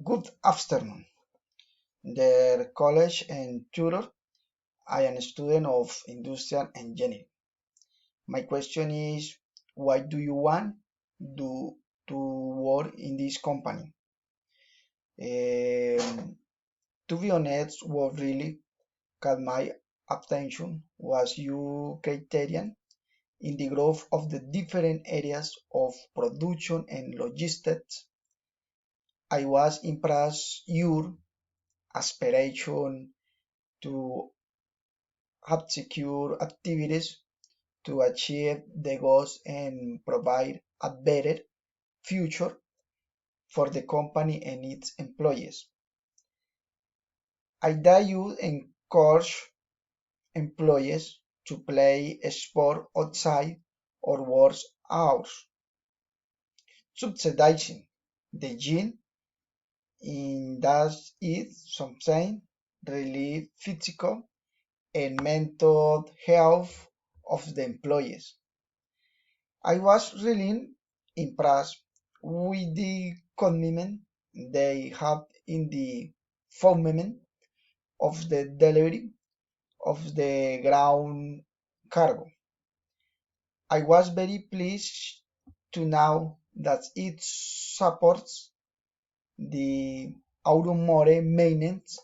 Good afternoon, dear college and tutor. I am a student of industrial engineering. My question is, why do you want do, to work in this company? To be honest, what really caught my attention was your criterion in the growth of the different areas of production and logistics. I was impressed your aspiration to have secure activities to achieve the goals and provide a better future for the company and its employees. I that you encourage employees to play a sport outside or work hours, subsidizing the gym in that it sometimes relieve physical and mental health of the employees. I was really impressed with the commitment they have in the fulfillment of the delivery of the ground cargo. I was very pleased to know that it supports the automotive maintenance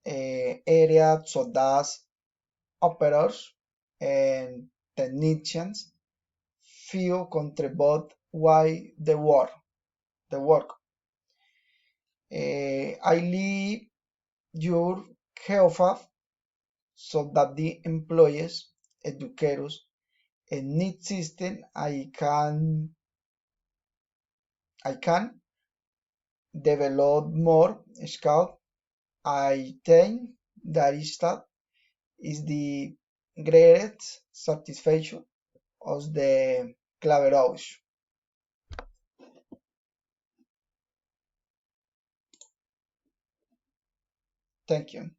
area so that operators and technicians feel contribute why the work. I leave your health so that the employees, educators, and need system I can develop more skills. I think that is the greatest satisfaction of the Claverhouse. Thank you.